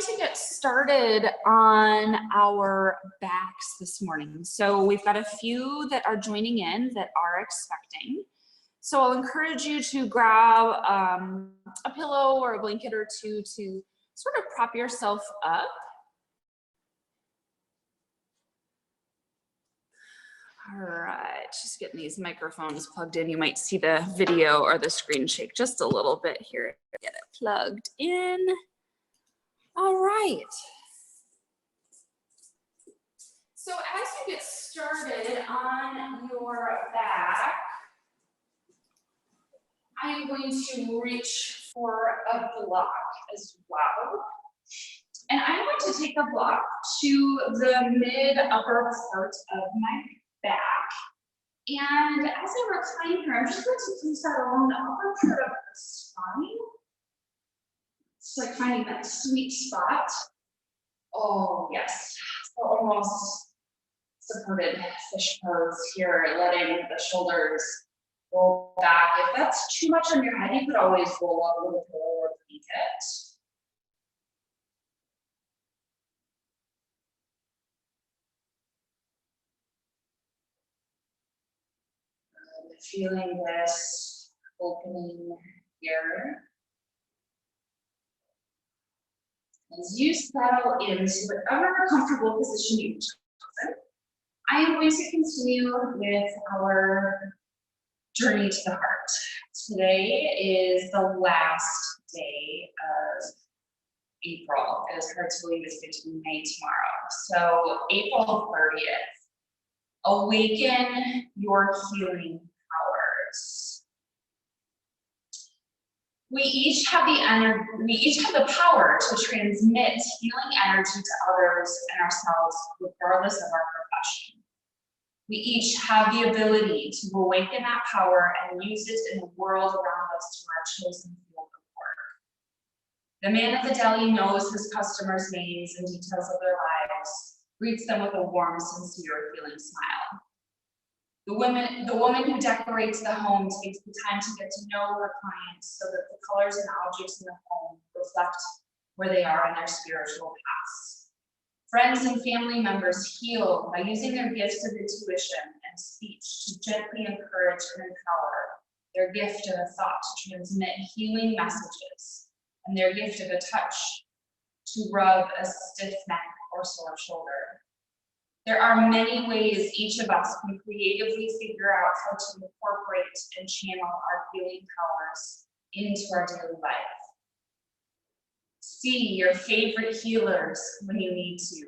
to get started on our backs this morning. So we've got a few that are joining in that are expecting. So I'll encourage you to grab a pillow or a blanket or two to sort of prop yourself up. All right, just getting these microphones plugged in. You might see the video or the screen shake just a little bit here. Get it plugged in. All right. So as you get started on your back, I am going to reach for a block as well. And I'm going to take a block to the mid-upper part of my back. And as I recline here, I'm just going to place that along the upper part of the spine. It's like finding that sweet spot. Oh, yes. So almost supported fish pose here, letting the shoulders roll back. If that's too much on your head, you could always roll up a little pillow or blanket. Feeling this opening here. As you settle into whatever comfortable position you've chosen, I am going to continue with our journey to the heart. Today is the last day of April. It is hard to believe it's going to be May tomorrow. So April 30th, awaken your healing powers. We each have the power to transmit healing energy to others and ourselves, regardless of our profession. We each have the ability to awaken that power and use it in the world around us to our chosen field of work. The man at the deli knows his customers' names and details of their lives, greets them with a warm, sincere, feeling smile. The woman who decorates the home takes the time to get to know her clients so that the colors and objects in the home reflect where they are in their spiritual paths. Friends and family members heal by using their gifts of intuition and speech to gently encourage and empower their gift of a thought to transmit healing messages, and their gift of a touch to rub a stiff neck or sore shoulder. There are many ways each of us can creatively figure out how to incorporate and channel our healing powers into our daily life. See your favorite healers when you need to.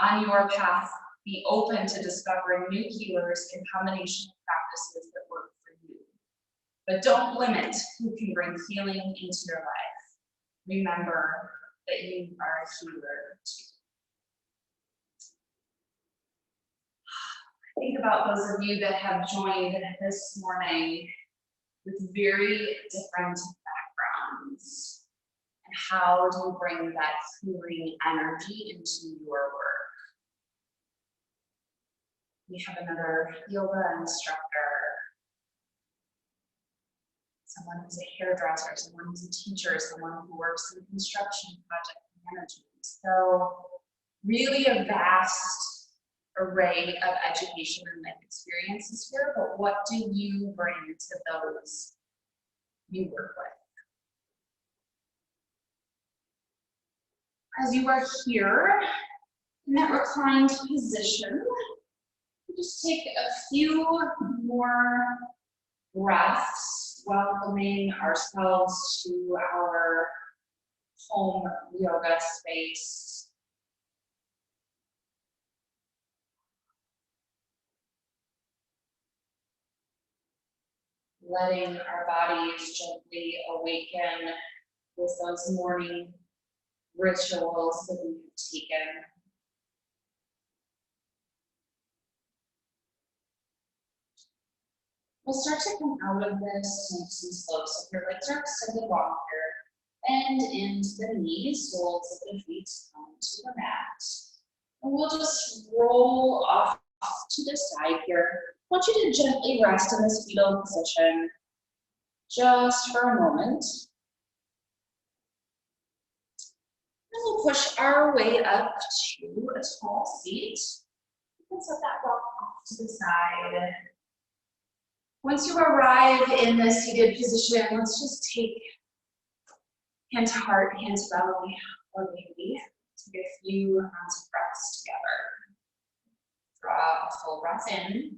On your path, be open to discovering new healers in combination of practices that work for you. But don't limit who can bring healing into your life. Remember that you are a healer too. Think about those of you that have joined this morning with very different backgrounds. And how do you bring that healing energy into your work? We have another yoga instructor, someone who's a hairdresser, someone who's a teacher, someone who works in construction, project management. So really a vast array of education and life experiences here, but what do you bring to those you work with? As you are here in that reclined position, just take a few more breaths, welcoming ourselves to our home yoga space. Letting our bodies gently awaken with those morning rituals that we've taken. We'll start to come out of this nice and slow. So if your legs are extended longer, bend into the knees, soles of the feet come to the mat. And we'll just roll off to the side here. I want you to gently rest in this fetal position just for a moment. And we'll push our way up to a tall seat. Let's set that rock off to the side. Once you arrive in the seated position, let's just take hand to heart, hand to belly, or maybe take a few rounds of breaths together. Draw a full breath in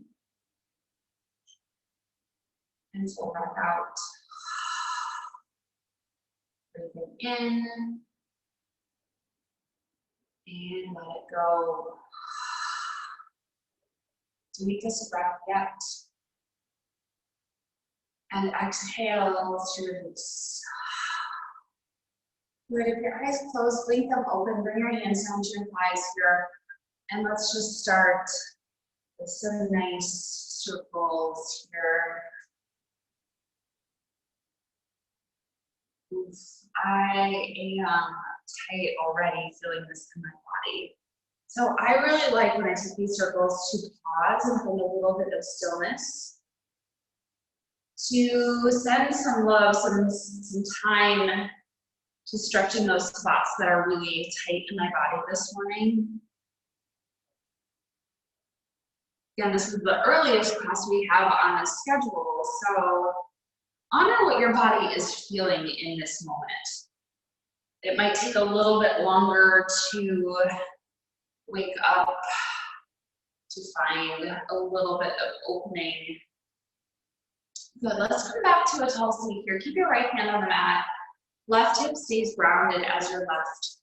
and full breath out. Breathing in and let it go. Deepest breath yet. And exhale to release. Good. If your eyes closed, blink them open, bring your hands down to your thighs here. And let's just start with some nice circles here. Oof. I am tight already, feeling this in my body. So I really like when I take these circles to pause and hold a little bit of stillness, to send some love, some time to stretching those spots that are really tight in my body this morning. Again, this is the earliest class we have on the schedule, so honor what your body is feeling in this moment. It might take a little bit longer to wake up, to find a little bit of opening. Good, let's come back to a tall seat here. Keep your right hand on the mat. Left hip stays grounded as your left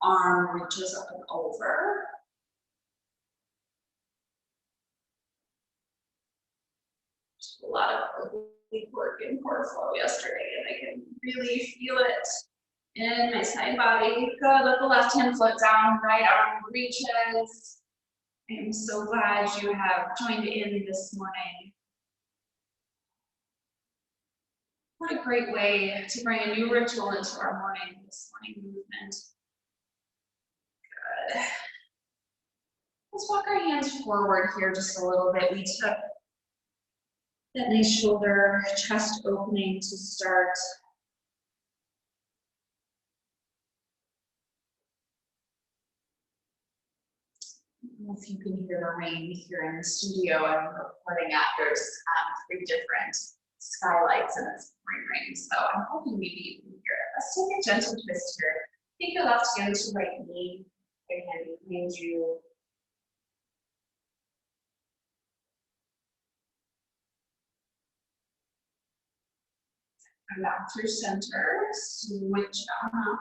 arm reaches up and over. Just a lot of work in core flow yesterday, and I can really feel it in my side body. Good, let the left hand float down, right arm reaches. I am so glad you have joined in this morning. What a great way to bring a new ritual into our morning, this morning movement. Good. Let's walk our hands forward here just a little bit. We took that nice shoulder, chest opening to start. I don't know if you can hear the rain here in the studio I'm recording at. There's 3 different skylights and it's rain, so I'm hoping maybe you can hear it. Let's take a gentle twist here. Take your left hand to right knee, right hand behind you. Come back through center, switch on up.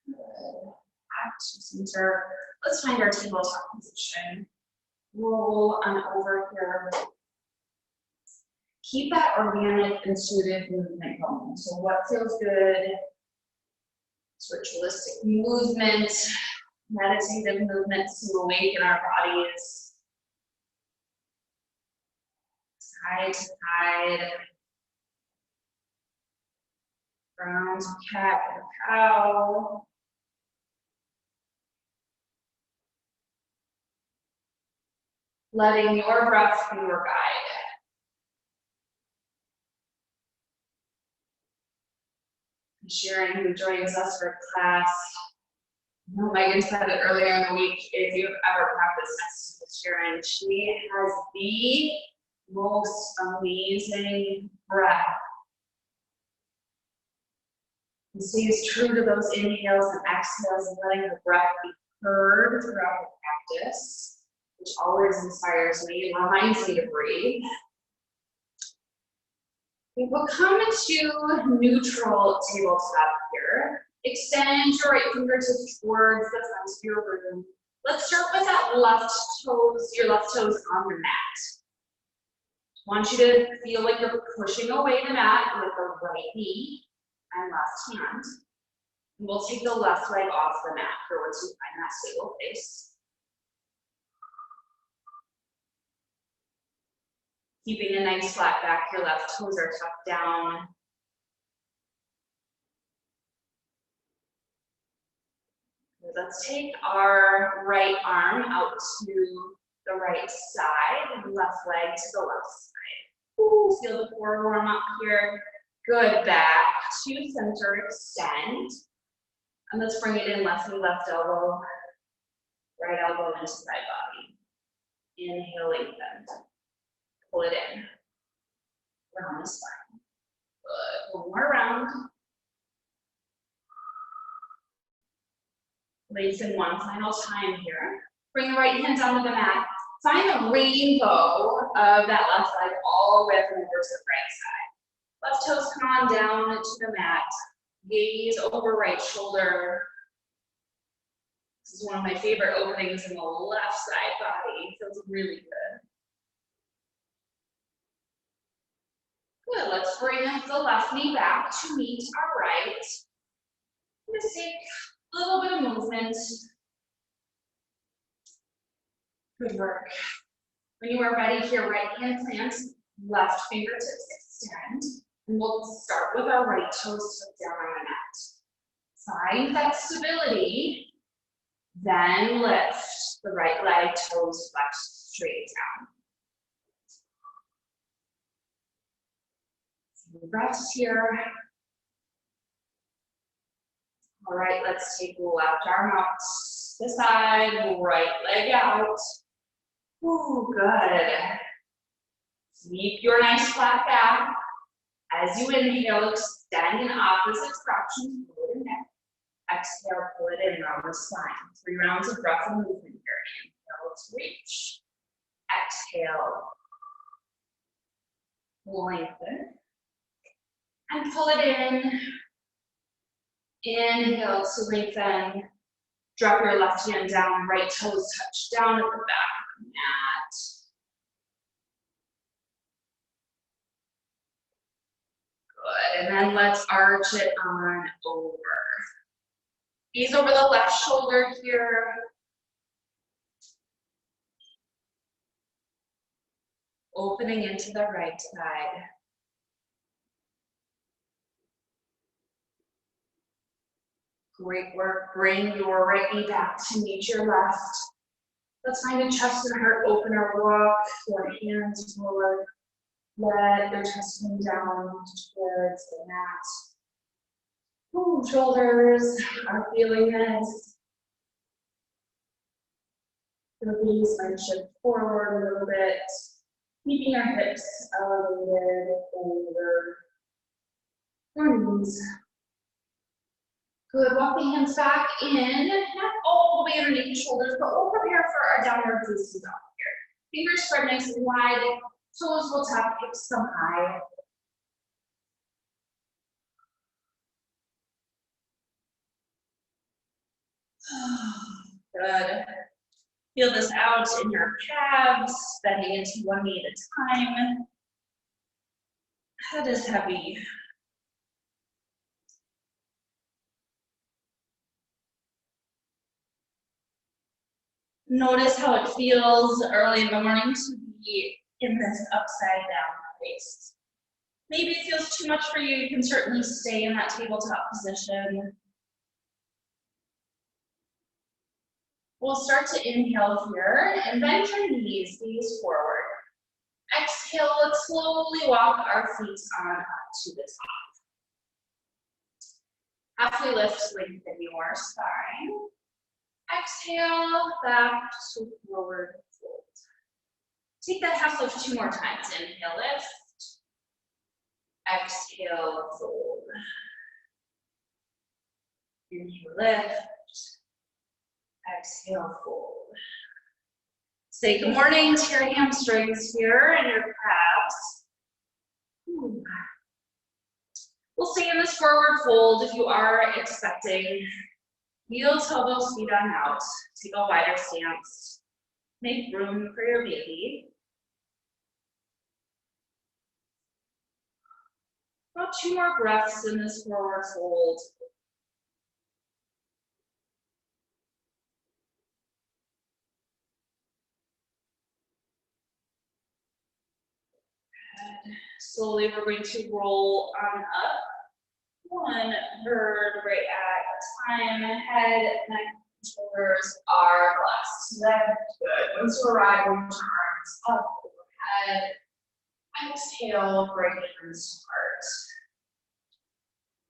Good. Back to center. Let's find our tabletop position. Roll on over here. Keep that organic, intuitive movement going. So what feels good? Ritualistic movement, meditative movements to awaken our bodies. Side to side. Ground to cat and cow. Letting your breath be your guide. Sharon, who joins us for class. I know Megan said it earlier in the week, if you've ever practiced next to Sharon, she has the most amazing breath. And stays true to those inhales and exhales and letting the breath be heard throughout the practice, which always inspires me and reminds me to breathe. We will come to neutral tabletop here. Extend your right fingertips towards the front of your room. Let's start with that left toes, your left toes on the mat. I want you to feel like you're pushing away the mat with the right knee and left hand. And we'll take the left leg off the mat here once you find that stable place. Keeping a nice flat back, your left toes are tucked down. Let's take our right arm out to the right side and left leg to the left side. Ooh, feel the core warm up here. Good, back to center, extend. And let's bring it in, left knee, left elbow, right elbow into side body. Inhale, lengthen. Pull it in. Round the spine. Good, one more round. Lengthen one final time here. Bring the right hand down to the mat. Find the rainbow of that left leg all the way from over to the right side. Left toes come on down to the mat. Gaze over right shoulder. This is one of my favorite openings in the left side body. Feels really good. Good, let's bring the left knee back to meet our right. Let's take a little bit of movement. Good work. When you are ready here, right hand plants, left fingertips extend, and we'll start with our right toes tucked down on the mat. Find that stability, then lift the right leg, toes flex straight down. Some breaths here. All right, let's take left arm out the side, right leg out. Ooh, good. Keep your nice flat back. As you inhale, extend in opposite directions, pull it in. Exhale, pull it in, round the spine. 3 rounds of breath and movement here. Inhale, let's reach. Exhale. Lengthen. And pull it in. Inhale to lengthen. Drop your left hand down, right toes touch down at the back of the mat. Good, and then let's arch it on over. Gaze over the left shoulder here. Opening into the right side. Great work. Bring your right knee back to meet your left. Let's find a chest and heart opener walk. Your hands forward. Let your chest come down towards the mat. Ooh, shoulders are feeling this. Your knees might shift forward a little bit, keeping your hips elevated over your knees. Good, walk the hands back in, not all the way underneath the shoulders, but we'll prepare for our downward facing dog here. Fingers spread nice and wide, toes will tap, hips come high. Good. Feel this out in your calves, bending into one knee at a time. Head is heavy. Notice how it feels early in the morning to be in this upside down place. Maybe it feels too much for you, you can certainly stay in that tabletop position. We'll start to inhale here and bend your knees, gaze forward. Exhale, let's slowly walk our feet on up to the top. Halfway lift, lengthen your spine. Exhale, back to forward fold. Take that half lift 2 more times. Inhale, lift. Exhale, fold. Inhale, lift. Exhale, fold. Say good morning to your hamstrings here and your calves. Ooh. We'll stay in this forward fold if you are expecting. Heel, elbows, feet on out. Take a wider stance. Make room for your baby. About 2 more breaths in this forward fold. Good. Slowly, we're going to roll on up. 1 vertebrae at a time. Head, neck, Shoulders are blessed. That's good. Once you arrive, reach your arms up overhead. Exhale, break hands to heart.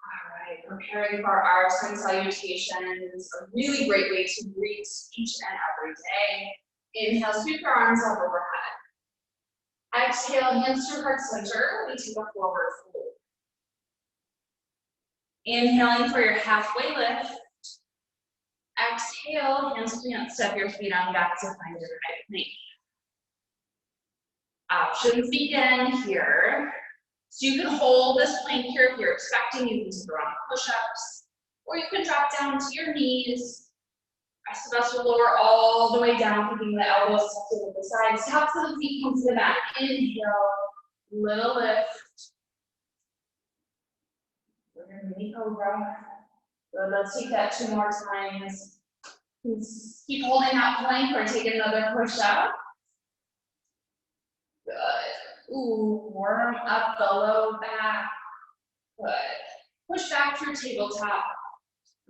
All right, preparing for our sun salutations. A really great way to greet each and every day. Inhale, sweep your arms up overhead. Exhale, hands to heart center. We take a forward fold. Inhaling for your halfway lift. Exhale, hands plant, step your feet on back to find your right plank. Options begin here. So you can hold this plank here if you're expecting. You can do around push-ups, or you can drop down to your knees. Rest of us will lower all the way down, keeping the elbows tucked into the sides. Tops of the feet come to the mat. Inhale, little lift. We're gonna mini cobra. Good, let's take that 2 more times. Keep holding that plank or take another push-up. Good. Ooh, warm up the low back. Good. Push back through tabletop.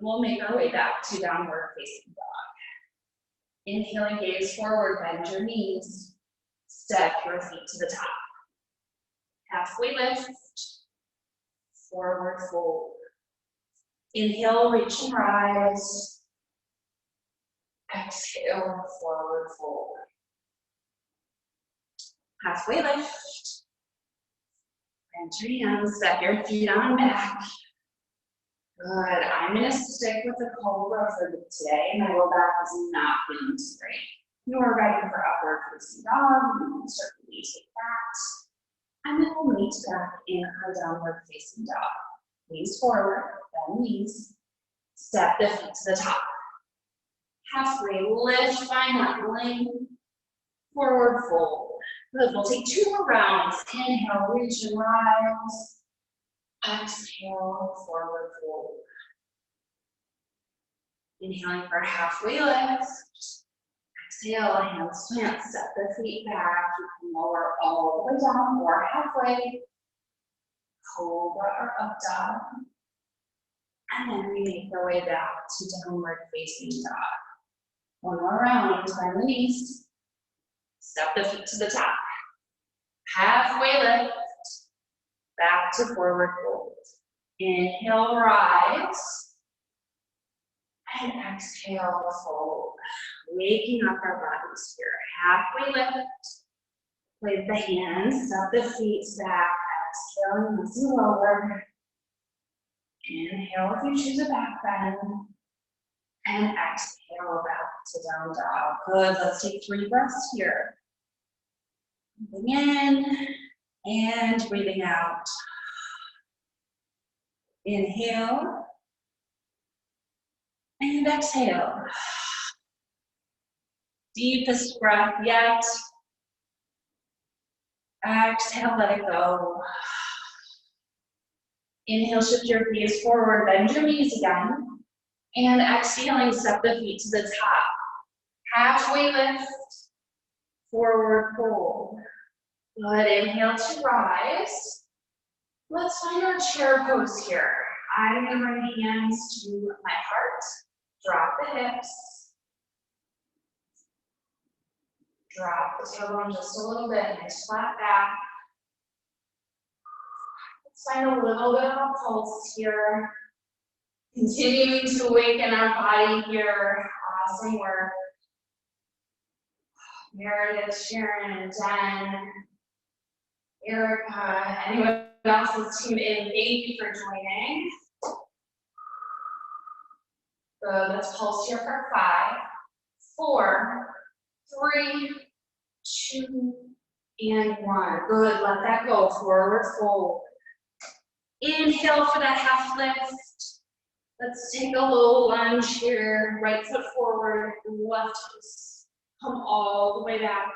We'll make our way back to downward facing dog. Inhaling, gaze forward, bend your knees. Step your feet to the top. Halfway lift. Forward fold. Inhale, reach and rise. Exhale, forward fold. Halfway lift. Bend your hands, step your feet on back. Good. I'm going to stick with the cobra for today. My low back is not feeling straight. You're ready for upward facing dog. You can certainly take that. And then we'll meet back in our downward facing dog. Knees forward, bend knees. Step the feet to the top. Halfway lift, find that length. Forward fold. Good. We'll take 2 more rounds. Inhale, reach and rise. Exhale, forward fold. Inhaling for halfway lift. Exhale, hands plant, step the feet back. You can lower all the way down or halfway. Cobra or up dog. And then we make our way back to downward facing dog. 1 more round, bend the knees. Step the feet to the top. Halfway lift. Back to forward fold. Inhale, rise. And exhale, fold. Waking up our bodies here. Halfway lift. Place the hands, step the feet back. Exhale, nice and lower. Inhale if you choose a back bend. And exhale back to down dog. Good. Let's take 3 breaths here. Breathing in and breathing out. Inhale and exhale. Deepest breath yet. Exhale, let it go. Inhale, shift your gaze forward, bend your knees again. And exhaling, step the feet to the top. Halfway lift, forward fold. Good, inhale to rise. Let's find our chair pose here. I'm going to bring the hands to my heart. Drop the hips. Drop the tailbone just a little bit, nice flat back. Let's find a little bit of a pulse here. Continuing to awaken our body here. Awesome work. Meredith, Sharon, Jen, Erica, anyone else's team in, thank you for joining. Good, let's pulse here for 5, 4, 3, 2, and 1. Good, let that go, forward fold. Inhale for that half lift. Let's take a little lunge here, right foot forward, left toes come all the way back.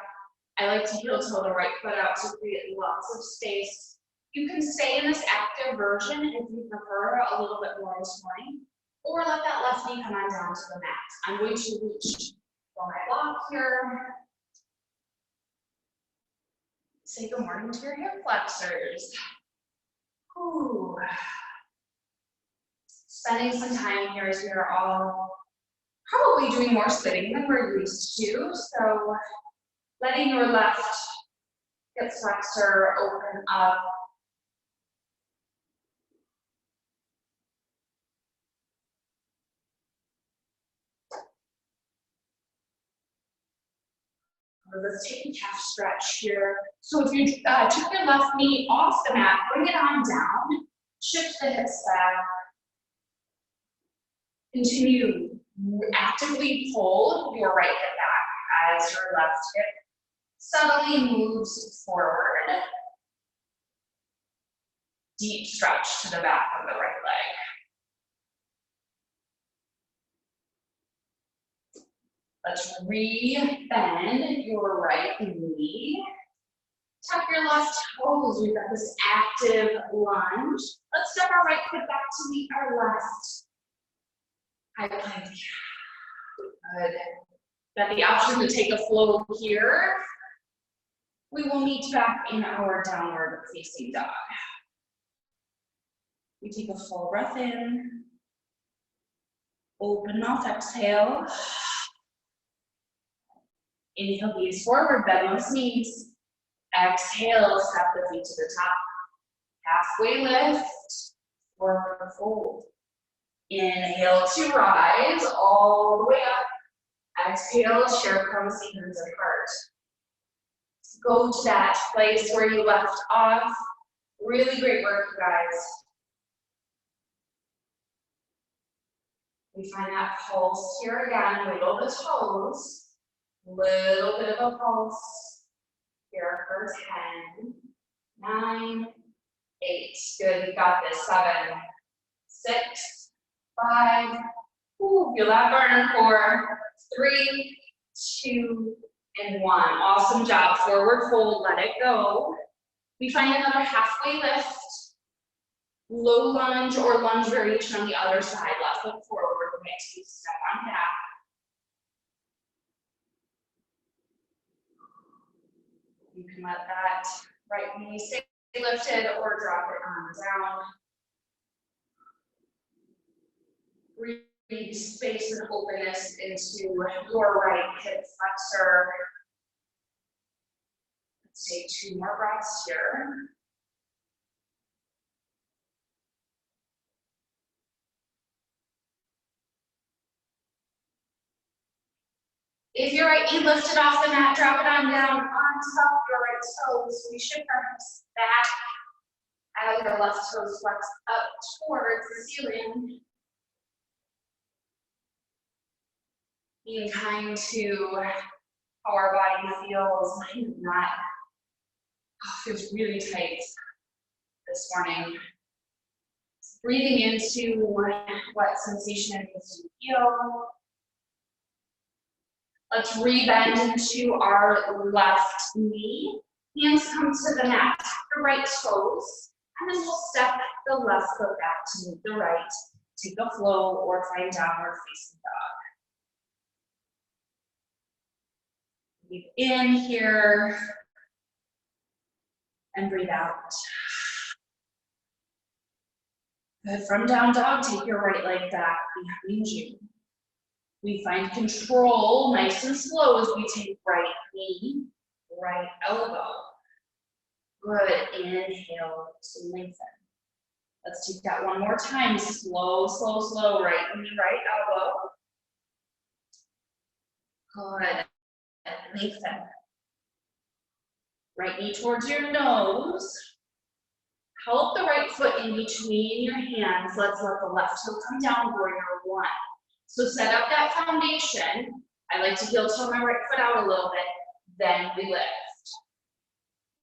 I like to heel toe the right foot out to create lots of space. You can stay in this active version if you prefer a little bit more this morning, or let that left knee come on down to the mat. I'm going to reach for my block here. Say good morning to your hip flexors. Ooh. Spending some time here as we are all probably doing more sitting than we're used to, so letting your left hip flexor open up. Let's take a calf stretch here. So if you took your left knee off the mat, bring it on down, shift the hips back. Continue to actively pull your right hip back as your left hip subtly moves forward. Deep stretch to the back of the right leg. Let's re-bend your right knee. Tuck your left toes. We've got this active lunge. Let's step our right foot back to meet our left. High plank. Good. Got the option to take a flow here. We will meet back in our downward facing dog. We take a full breath in. Open mouth, exhale. Inhale, gaze forward, bend those knees. Exhale, step the feet to the top. Halfway lift, forward fold. Inhale to rise all the way up. Exhale, chair pose, hands apart. Go to that place where you left off. Really great work, you guys. We find that pulse here again, wiggle the toes. Little bit of a pulse here for 10, 9, 8. Good, you got this. 7, 6, 5. Ooh, feel that burn. 4, 3, 2, and 1. Awesome job. Forward fold, let it go. We find another halfway lift. Low lunge or lunge variation on the other side. Left foot forward, next you step on back. You can let that right knee stay lifted or drop it on down. Breathe space and openness into your right hip flexor. Let's take 2 more breaths here. If your right knee lifted off the mat, drop it on down on top of your right toes. We shift our hips back as our left toes flex up towards the ceiling. Being kind to how our body feels. Mine not. Feels really tight this morning. Breathing into what sensation it is to feel. Let's re-bend into our left knee. Hands come to the mat, the right toes, and then we'll step the left foot back to meet the right. Take a flow or find downward facing dog. Breathe in here and breathe out. Good. From down dog, take your right leg back behind you. We find control nice and slow as we take right knee, right elbow. Good. Inhale to lengthen. Let's take that one more time. Slow, slow, slow. Right knee, right elbow. Good. Lengthen. Right knee towards your nose. Help the right foot in between your hands. Let's let the left toe come down, warrior 1. So set up that foundation. I like to heel toe my right foot out a little bit, then we lift.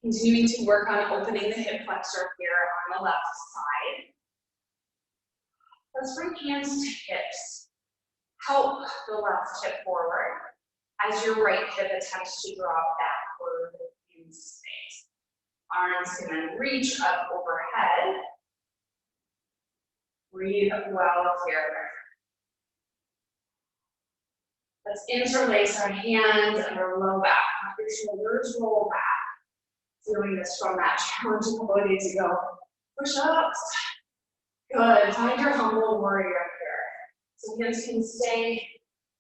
Continuing to work on opening the hip flexor here on the left side. Let's bring hands to hips. Help the left hip forward as your right hip attempts to draw backward in space. Arms can then reach up overhead. Breathe well here. Let's interlace our hands and our low back. Let your shoulders roll back. Doing this from that challenge a couple of days ago. Push-ups. Good. Find your humble warrior here. So hands can stay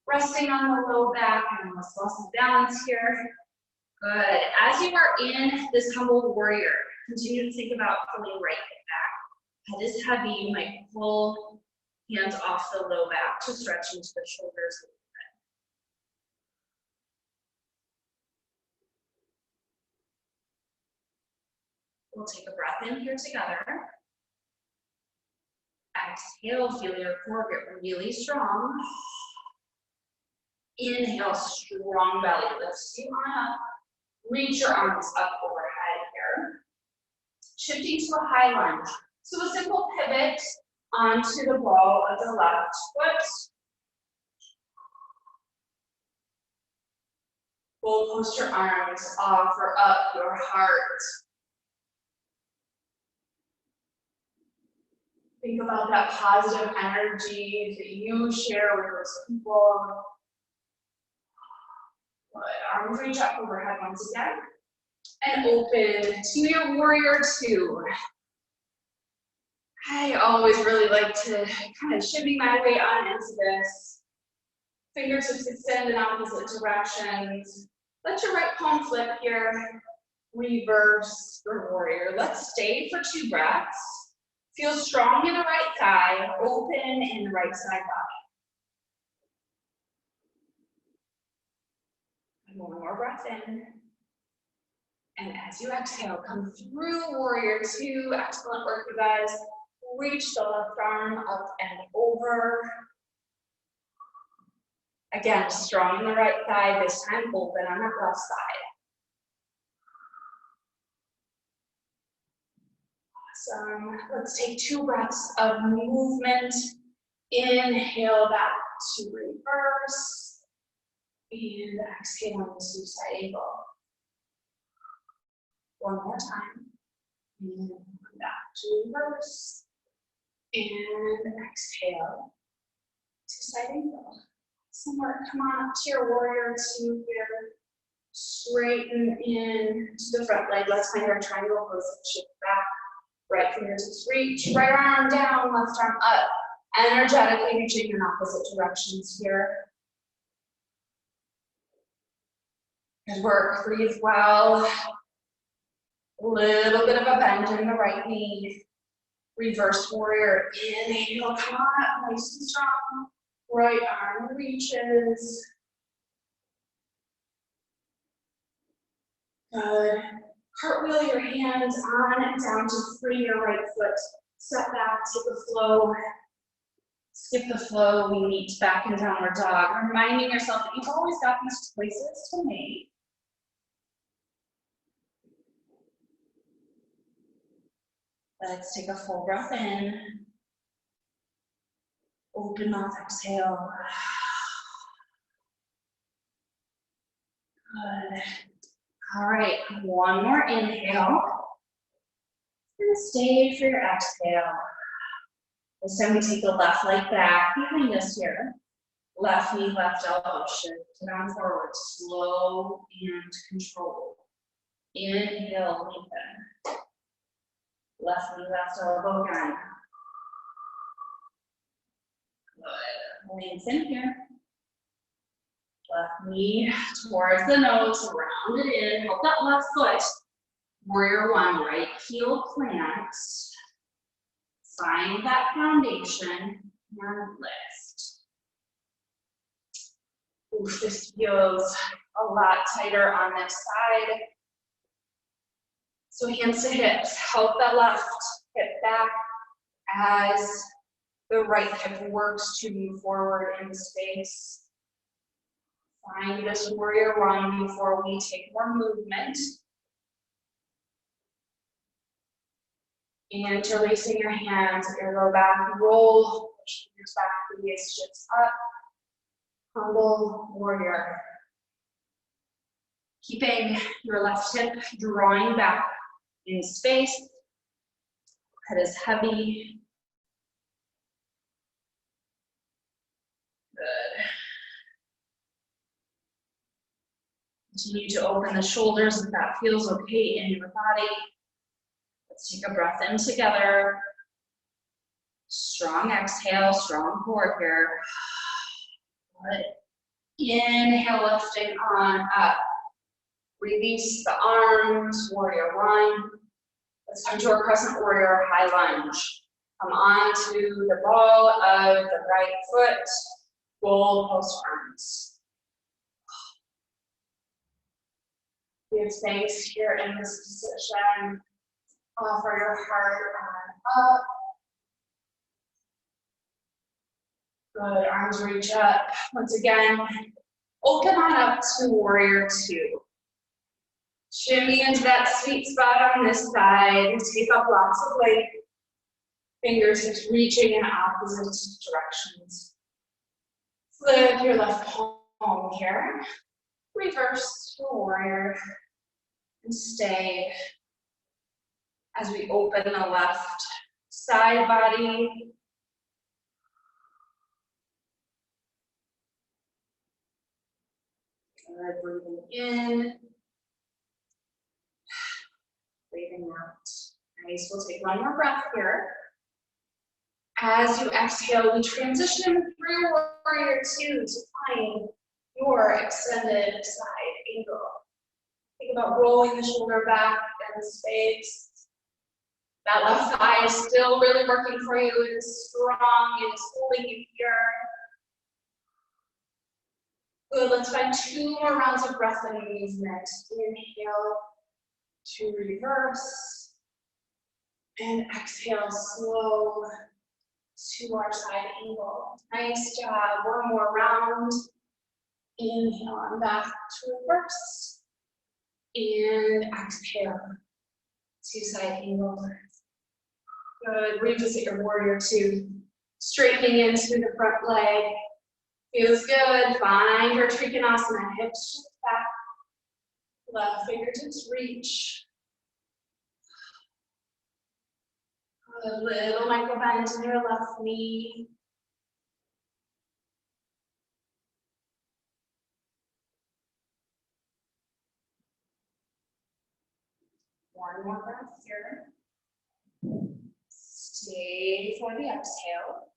Resting on the low back and let's muscle balance here. Good. As you are in this humble warrior, continue to think about pulling right hip back. Head is heavy. You might pull hands off the low back to stretch into the shoulders. We'll take a breath in here together. Exhale, feel your core get really strong. Inhale, strong belly lifts you on up. Reach your arms up overhead here. Shifting to a high lunge. So a simple pivot onto the ball of the left foot. Pull close your arms, offer up your heart. Think about that positive energy that you share with those people. Good. Arms reach up overhead once again. And open to your warrior two. I always really like to kind of shimmy my way on into this. Fingertips extend in opposite directions. Let your right palm flip here. Reverse your warrior. Let's stay for 2 breaths. Feel strong in the right thigh, open in the right side body. One more breath in. And as you exhale, come through warrior two. Excellent work, you guys. Reach the left arm up and over. Again, strong in the right thigh, this time open on that left side. Awesome. Let's take 2 breaths of movement. Inhale back to reverse. And exhale into side angle. One more time. And back to reverse. And exhale to side angle. Somewhere, come on up to your warrior two here. Straighten in to the front leg. Let's find our triangle pose. Shift back. Right fingertips reach. Right arm down, left arm up. Energetically reaching in opposite directions here. Good work. Breathe well. A little bit of a bend in the right knee. Reverse warrior. Inhale. Come on up. Nice and strong. Right arm reaches. Good. Cartwheel your hands on and down to free your right foot. Step back, take the flow. Skip the flow. We meet back in downward dog. Reminding yourself that you've always got these choices to make. Let's take a full breath in. Open mouth, exhale. Good. All right, one more inhale. And stay for your exhale. This time we take the left leg back behind us here. Left knee, left elbow, shift down forward, slow and controlled. Inhale, lengthen. Left knee, left elbow again. Good. Lengthen here. Left knee towards the nose, round it in. Help that left foot. Warrior one, right heel plant. Find that foundation and lift. Oof, this feels a lot tighter on this side. So hands to hips, help that left hip back as the right hip works to move forward in space. Find this warrior one before we take more movement. Interlacing your hands, arrow back, roll, push fingers back, previous shifts up. Humble warrior. Keeping your left hip drawing back in space. Head is heavy. Good. Continue to open the shoulders if that feels okay in your body. Let's take a breath in together. Strong exhale, strong core here. Good. Inhale, lifting on up. Release the arms, warrior one. Let's come to our crescent warrior high lunge. Come onto the ball of the right foot, goal post arms. Give thanks here in this position. Offer your heart on up. Good, arms reach up. Once again, open on up to warrior two. Shimmy into that sweet spot on this side. Take up lots of weight. Fingertips reaching in opposite directions. Flip your left palm here. Reverse to warrior. And stay as we open the left side body. Good, breathing in. Breathing out. Nice, we'll take one more breath here. As you exhale, we transition through warrior two to find your extended side angle. Think about rolling the shoulder back and the space. That left thigh is still really working for you. It is strong, it is holding you here. Good, let's find 2 more rounds of breath and movement. Inhale to reverse. And exhale, slow to our side angle. Nice job, one more round. Inhale on back to reverse. And exhale to side angle. Good, revisit your warrior two. Straightening into the front leg. Feels good, find your Trikonasana, hips shift back. Left fingertips reach. A little micro bend in your left knee. One more breath here. Stay for the exhale.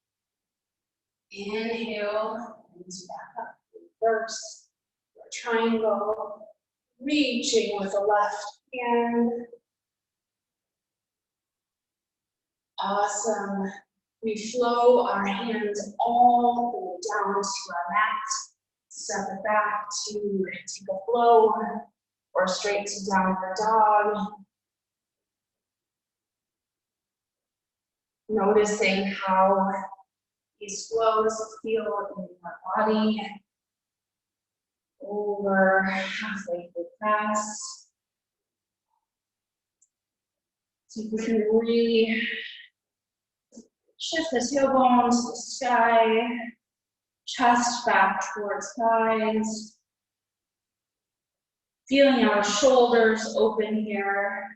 Inhale, and back up. Reverse, your triangle. Reaching with the left hand. Awesome. We flow our hands all the way down to our mat. Step it back to take a flow or straight to downward dog. Noticing how these flows feel in your body. Over halfway through class. So you can really shift the tailbone to the sky, chest back towards thighs. Feeling our shoulders open here.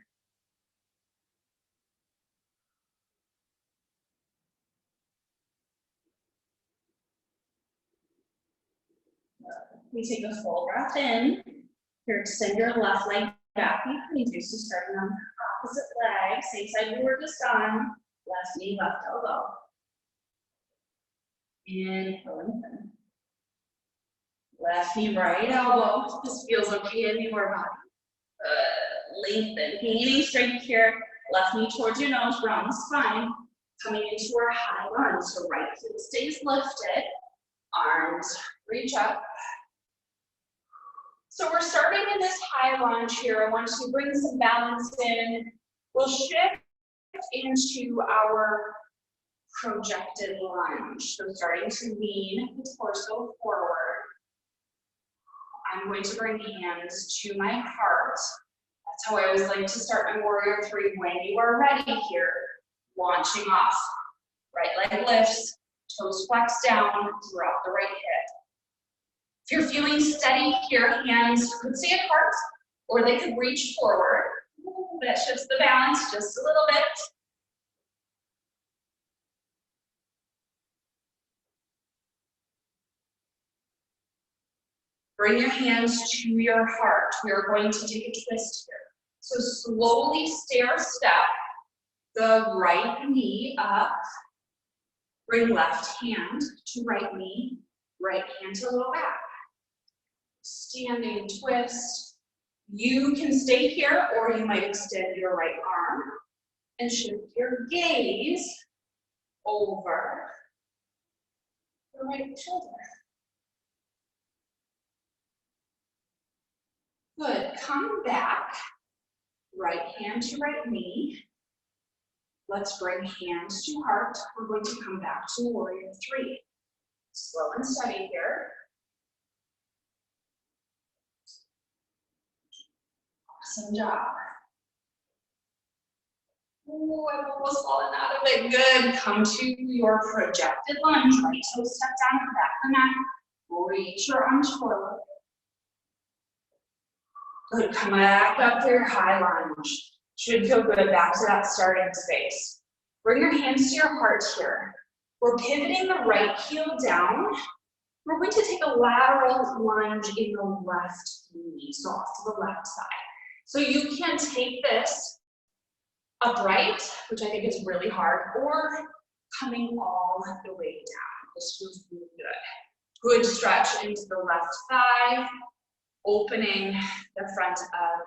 We take a full breath in. Here, extend your left leg back. You can do so starting on the opposite leg. Same side we were just on. Left knee, left elbow. Inhale, lengthen. Left knee, right elbow. This feels okay in your body. Lengthen. Gaining strength here. Left knee towards your nose, round the spine. Coming into our high lunge. So right foot stays lifted. Arms reach up. So we're starting in this high lunge here. I want to bring some balance in. We'll shift into our projected lunge. So starting to lean the torso forward. I'm going to bring hands to my heart. That's how I always like to start my warrior three. When you are ready here, launching off. Right leg lifts, toes flex down, drop the right hip. If you're feeling steady here, hands could stay apart or they could reach forward. That shifts the balance just a little bit. Bring your hands to your heart. We are going to take a twist here. So slowly stair step the right knee up. Bring left hand to right knee, right hand to low back. Standing twist. You can stay here, or you might extend your right arm and shift your gaze over the right shoulder. Good. Come back. Right hand to right knee. Let's bring hands to heart. We're going to come back to warrior three. Slow and steady here. Awesome job. Ooh, I'm almost falling out of it. Good. Come to your projected lunge. Right toe step down to the back of the mat. Reach your arms forward. Good. Come back up to your high lunge. Should feel good. Back to that starting space. Bring your hands to your heart here. We're pivoting the right heel down. We're going to take a lateral lunge in the left knee, so off to the left side. So you can take this upright, which I think is really hard, or coming all the way down. This feels really good. Good stretch into the left thigh, opening the front of,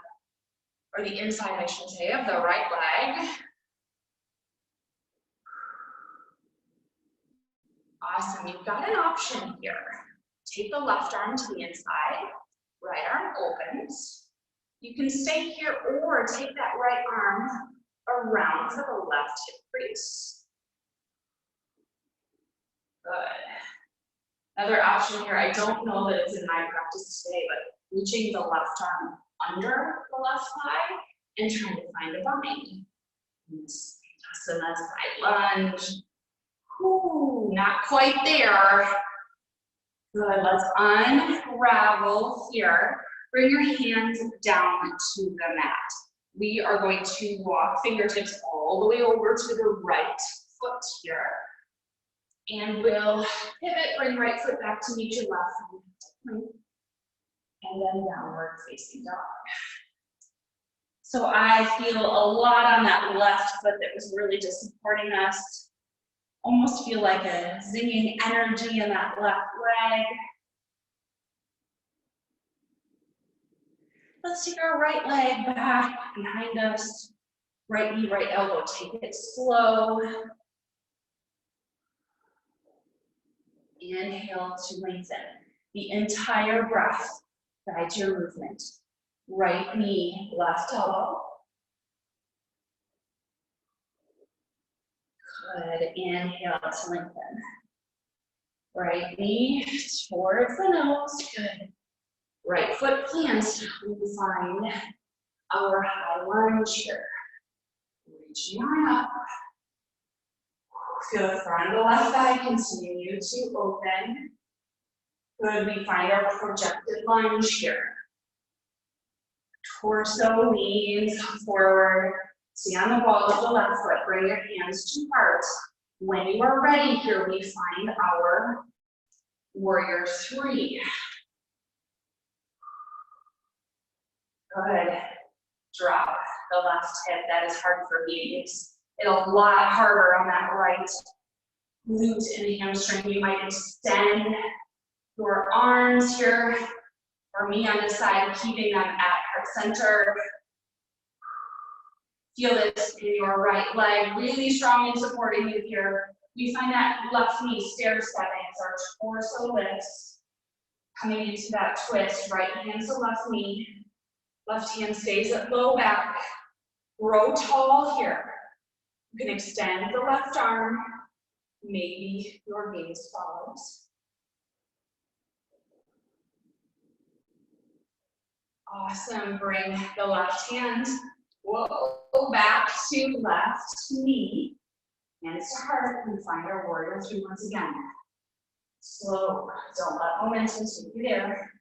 or the inside, I should say, of the right leg. Awesome, you've got an option here. Take the left arm to the inside, right arm opens. You can stay here or take that right arm around to the left hip crease. Good. Another option here, I don't know that it's in my practice today, but reaching the left arm under the left thigh and trying to find a bind. So that's side lunge. Ooh, not quite there. Good, let's unravel here. Bring your hands down to the mat. We are going to walk fingertips all the way over to the right foot here. And we'll pivot, bring right foot back to meet your left foot. And then downward facing dog. So I feel a lot on that left foot that was really just supporting us. Almost feel like a zinging energy in that left leg. Let's take our right leg back behind us. Right knee, right elbow, take it slow. Inhale to lengthen. The entire breath guides your movement. Right knee, left elbow. Good, inhale to lengthen. Right knee towards the nose, good. Right foot plants, we find our high lunge here. Reaching on up. Feel the front of the left thigh continue to open. Good, we find our projected lunge here. Torso leans forward. See on the ball of the left foot, bring your hands to heart. When you are ready here, we find our warrior three. Good. Drop the left hip. That is hard for me. It's a lot harder on that right glute and hamstring. You might extend your arms here, or me on the side, keeping them at heart center. Feel this in your right leg, really strong and supporting you here. We find that left knee stair stepping as our torso lifts. Coming into that twist, right hand to left knee. Left hand stays at low back. Grow tall here. You can extend the left arm. Maybe your gaze follows. Awesome. Bring the left hand back to left knee. Hands to heart. And find our warrior three once again. Slow. Don't let momentum take you there.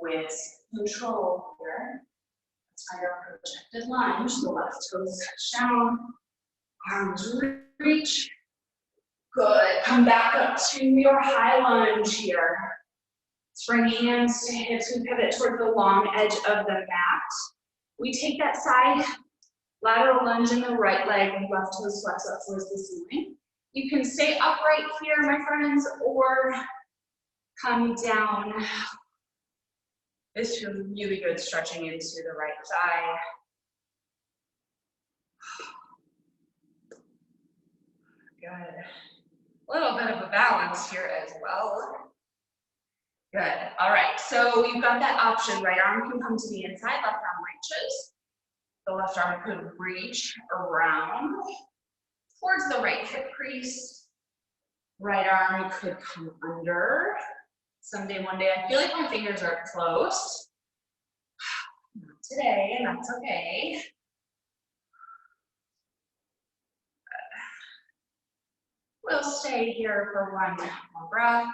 With control here. Let's find our projected lunge. The left toes touch down. Arms reach. Good. Come back up to your high lunge here. Let's bring hands to hips. We pivot toward the long edge of the mat. We take that side lateral lunge in the right leg. Left toes flex up towards the ceiling. You can stay upright here, my friends, or come down. This feels really good, stretching into the right thigh. Good. A little bit of a balance here as well. Good. All right, so you've got that option. Right arm can come to the inside, left arm reaches. The left arm could reach around towards the right hip crease. Right arm could come under. Someday, one day, I feel like my fingers are closed. Not today, and that's okay. We'll stay here for one more breath.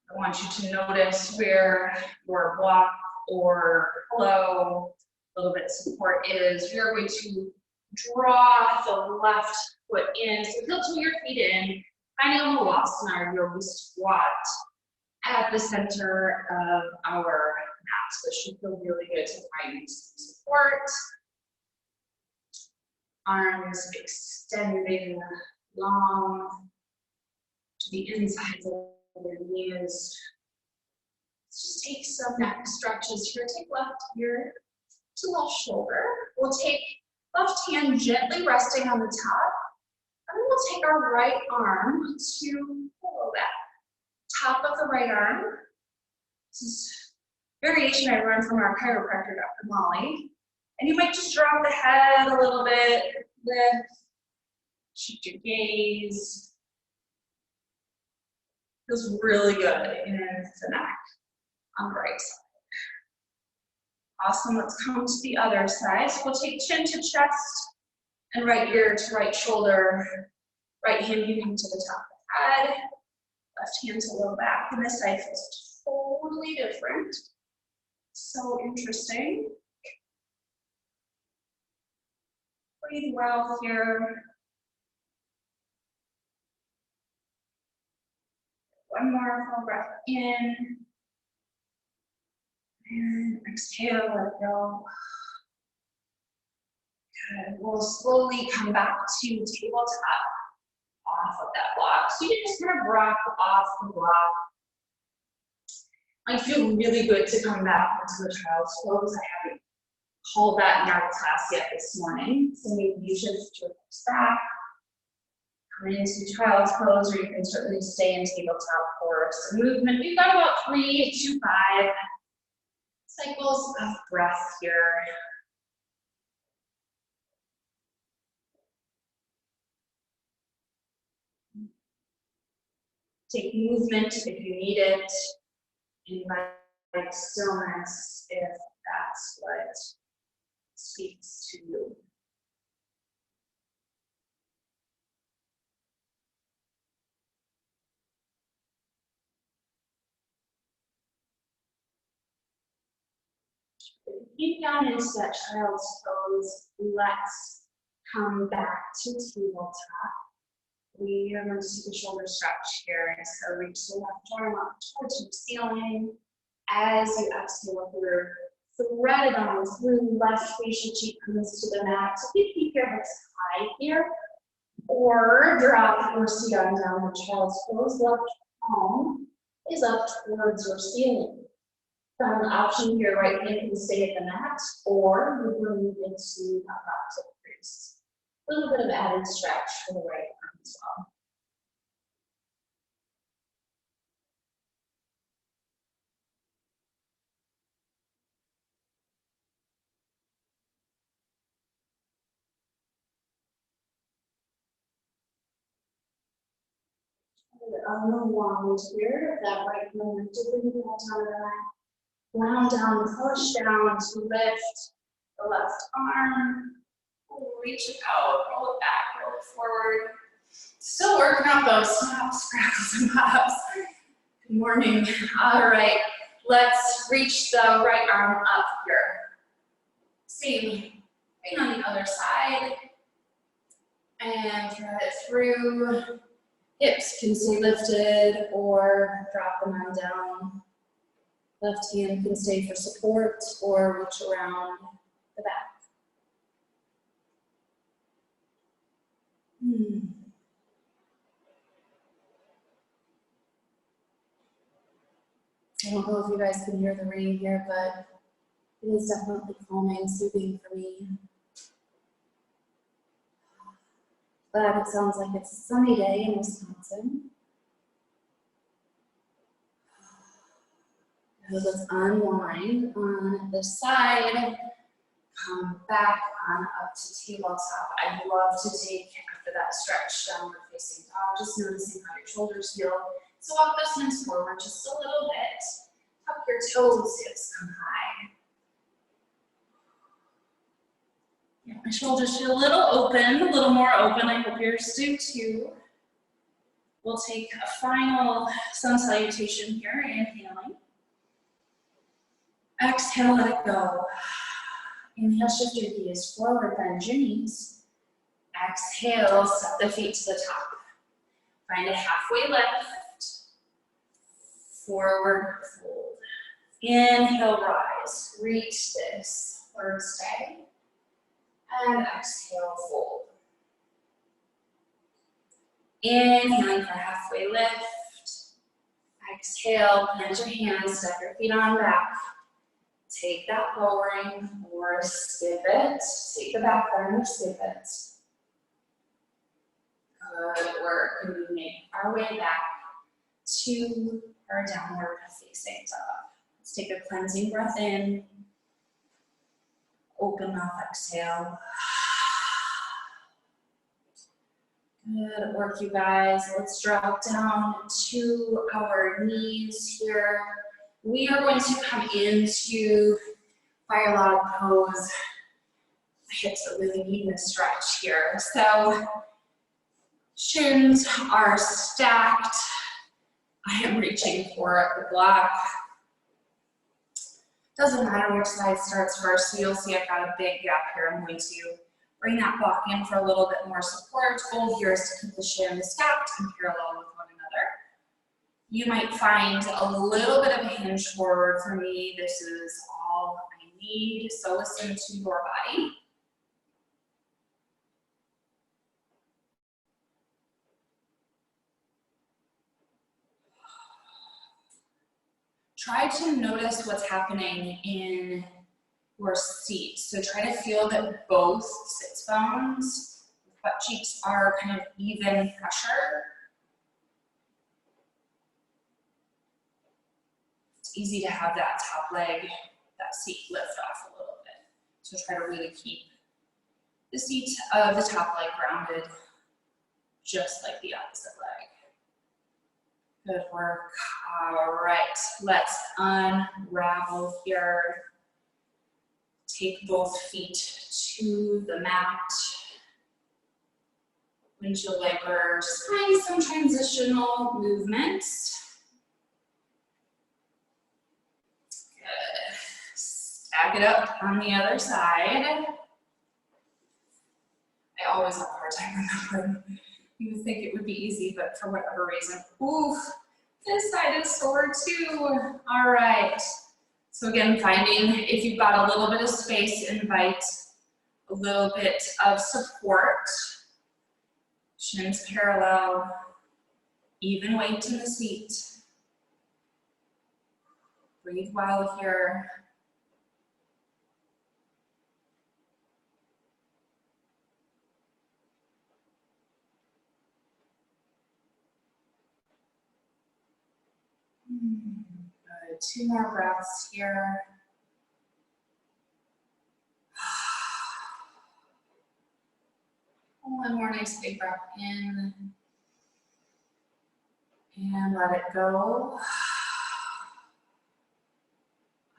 I want you to notice where your block or pillow, a little bit of support is. You're going to draw the left foot in, so heel to your feet in, finding a Malasana, your squat, at the center of our mat. So it should feel really good to find some support. Arms extending long to the insides of your knees. Let's just take some neck stretches here. Take left ear to left shoulder. We'll take left hand gently resting on the top. And then we'll take our right arm to below that. Top of the right arm. This is variation I learned from our chiropractor, Dr. Molly. And you might just drop the head a little bit, lift, shift your gaze. Feels really good in the neck on the right side. Awesome, let's come to the other side. So we'll take chin to chest and right ear to right shoulder. Right hand can come to the top of the head. Left hand to low back. And this side feels totally different. So interesting. Breathe well here. One more full breath in. And exhale, let it go. Good. We'll slowly come back to tabletop off of that block. So you can just kind of rock off the block. I feel really good to come back into the child's pose. I haven't called that in our class yet this morning. So maybe you should your hips back, come into child's pose, or you can certainly stay in tabletop for some movement. We've got about 3 to 5 cycles of breath here. Take movement if you need it. Invite stillness if that's what speaks to you. Keep down into that child's pose. Let's come back to tabletop. We are going to take a shoulder stretch here. So reach the left arm up towards the ceiling. As you exhale, you're threaded on through left facial cheek comes to the mat. So you keep your hips high here, or drop your seat on down the child's pose. Left palm is up towards your ceiling. Found an option here, right hand can stay at the mat, or you can move into that opposite crease. A little bit of added stretch for the right arm as well. On the wand here, that right hand to bring the left down to the mat. Ground down, push down to lift the left arm. Reach it out, roll it back, roll it forward. Still working out those snaps, crackles, and pops. Good morning. All right, let's reach the right arm up here. Same thing on the other side. And thread it through. Hips can stay lifted or drop them on down. Left hand can stay for support or reach around the back. I don't know if you guys can hear the rain here, but it is definitely calming, soothing for me. Glad it sounds like it's a sunny day in Wisconsin. So let's unwind on the side. Come back on up to tabletop. I love to take, after that stretch, downward facing dog, just noticing how your shoulders feel. So walk those hands forward just a little bit. Tuck your toes, hips come high. Yeah, my shoulders feel a little open, a little more open. I hope yours do too. We'll take a final sun salutation here, inhaling. Exhale, let it go. Inhale, shift your gaze forward, bend your knees. Exhale, step the feet to the top. Find a halfway lift. Forward fold. Inhale, rise. Reach this. Third stay. And exhale, fold. Inhaling for halfway lift. Exhale, plant your hands, step your feet on back. Take that lowering or skip it. Take the back bend or skip it. Good work. And we make our way back to our downward facing dog. Let's take a cleansing breath in. Open mouth, exhale. Good work, you guys. Let's drop down to our knees here. We are going to come into fire log pose. My hips are really needing a stretch here. So shins are stacked. I am reaching for the block. Doesn't matter which side starts first. So you'll see I've got a big gap here. I'm going to bring that block in for a little bit more support. Goal here is to keep the shins stacked and parallel with one another. You might find a little bit of a hinge forward. For me, this is all I need. So listen to your body. Try to notice what's happening in your seat. So try to feel that both sits bones, butt cheeks are kind of even pressure. It's easy to have that top leg, that seat lift off a little bit. So try to really keep the seat of the top leg grounded, just like the opposite leg. Good work. All right, let's unravel here. Take both feet to the mat. Windshield wiper, just find some transitional movements. Good. Stack it up on the other side. I always have a hard time remembering. You would think it would be easy, but for whatever reason, oof, this side is sore too. All right. So again, finding if you've got a little bit of space, invite a little bit of support. Shins parallel, even weight in the seat. Breathe well here. Good. 2 more breaths here. One more nice big breath in. And let it go.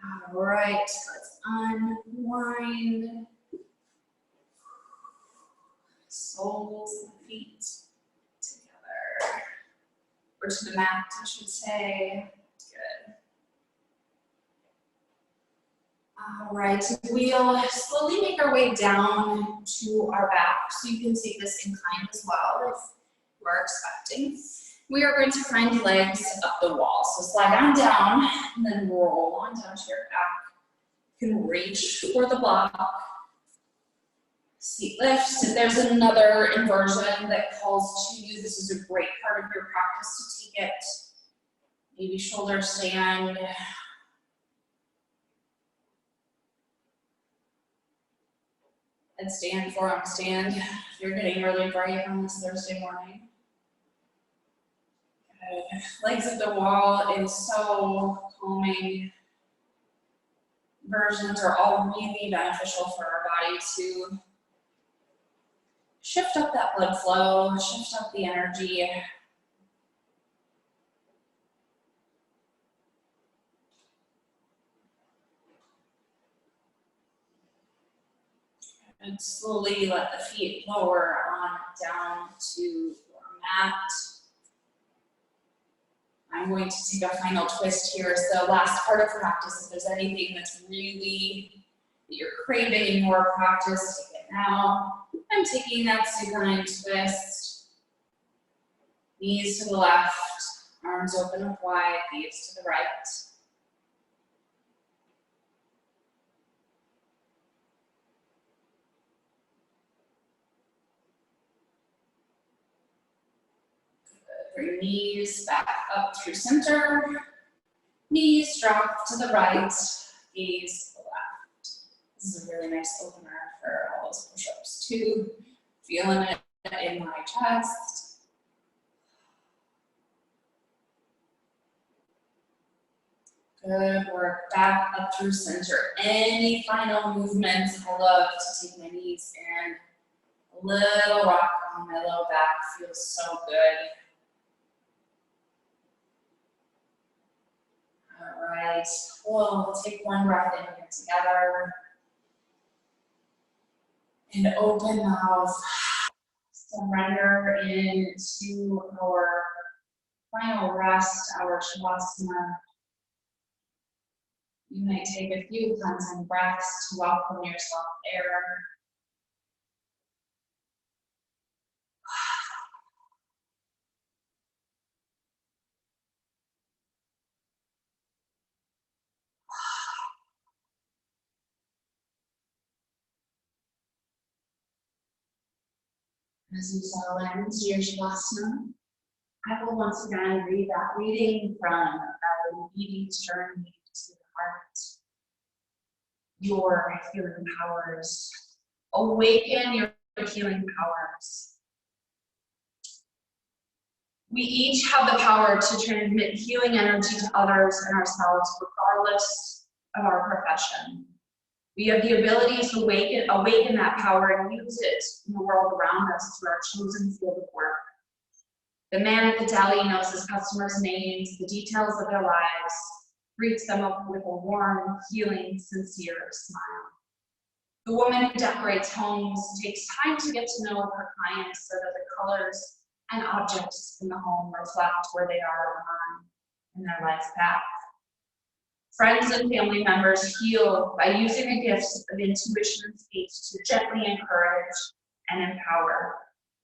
All right, let's unwind. Soles and feet together. Or to the mat, I should say. Good. All right, we'll slowly make our way down to our back, so you can see this incline as well if you are expecting. We are going to find legs up the wall. So slide on down and then roll on down to your back. You can reach for the block. Seat lifts. If there's another inversion that calls to you, this is a great part of your practice to take it. Maybe shoulder stand. Headstand, forearm stand. If you're getting really bright on this Thursday morning. Good. Legs at the wall is so calming. Versions are all really beneficial for our body to shift up that blood flow, shift up the energy. And slowly let the feet lower on down to your mat. I'm going to take a final twist here. So last part of practice, if there's anything that's really, that you're craving more practice, take it now. I'm taking that supine twist. Knees to the left, arms open up wide, gaze to the right. Bring knees back up through center. Knees drop to the right, gaze to the left. This is a really nice opener for all those push-ups too. Feeling it in my chest. Good work, back up through center. Any final movements? I love to take my knees in. A little rock on my low back feels so good. All right, we'll take one breath in here together. And open mouth. Surrender into our final rest, our shavasana. You may take a few cleansing breaths to welcome yourself there. As you settle into your shavasana, I will once again read that reading from Beattie's Journey to the Heart. Your healing powers. Awaken your healing powers. We each have the power to transmit healing energy to others and ourselves, regardless of our profession. We have the ability to awaken that power and use it in the world around us through our chosen field of work. The man at the deli knows his customers' names, the details of their lives, greets them with a warm, healing, sincere smile. The woman who decorates homes takes time to get to know her clients so that the colors and objects in the home reflect where they are on in their life's path. Friends and family members heal by using the gifts of intuition and speech to gently encourage and empower.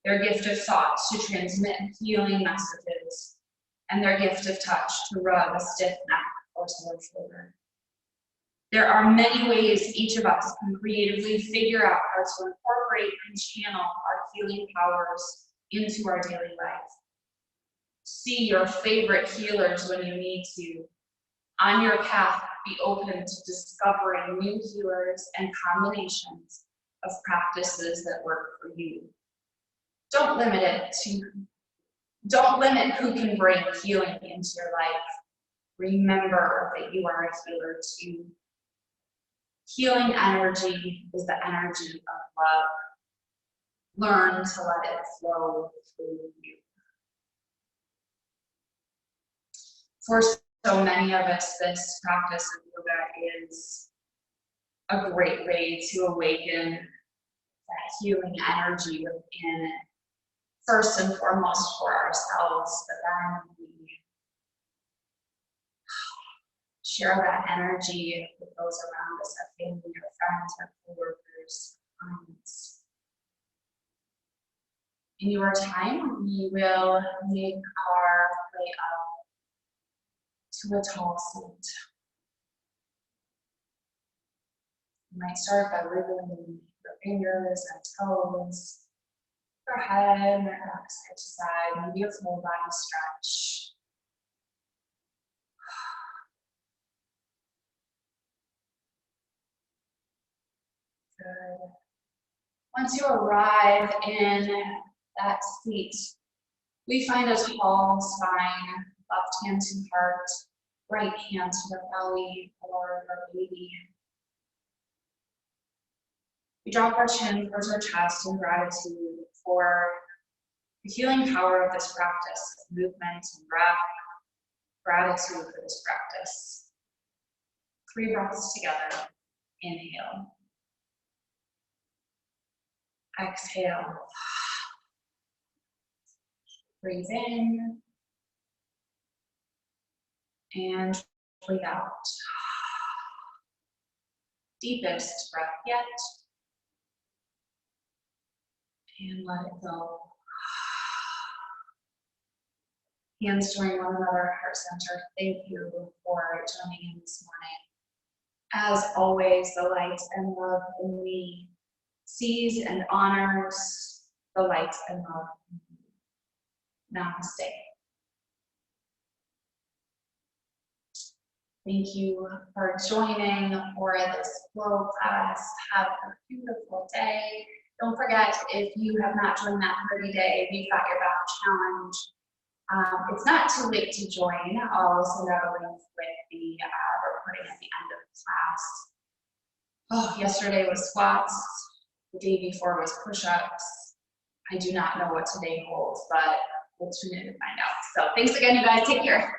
Their gift of thought to transmit healing messages, and their gift of touch to rub a stiff neck or sore shoulder. There are many ways each of us can creatively figure out how to incorporate and channel our healing powers into our daily life. See your favorite healers when you need to. On your path, be open to discovering new healers and combinations of practices that work for you. Don't limit who can bring healing into your life. Remember that you are a healer too. Healing energy is the energy of love. Learn to let it flow through you. For so many of us, this practice of yoga is a great way to awaken that healing energy within, first and foremost for ourselves, but then we share that energy with those around us, our family, our friends, our coworkers, clients. In your time, we will make our way up to a tall seat. You might start by wiggling your fingers and toes. Your head, back side to side, maybe a full body stretch. Good. Once you arrive in that seat, we find a tall spine, left hand to heart, right hand to the belly or the baby. We drop our chin towards our chest in gratitude for the healing power of this practice of movement and breath, gratitude for this practice. 3 breaths together. Inhale. Exhale. Breathe in. And breathe out. Deepest breath yet. And let it go. Hands join one another, heart center. Thank you for joining in this morning. As always, the light and love in me sees and honors the light and love in me. Namaste. Thank you for joining for this flow class. Have a beautiful day. Don't forget, if you have not joined that 30-day, we've got your back challenge. It's not too late to join. I'll send out a link with the recording at the end of class. Oh, yesterday was squats. The day before was push-ups. I do not know what today holds, but we'll tune in to find out. So thanks again, you guys. Take care.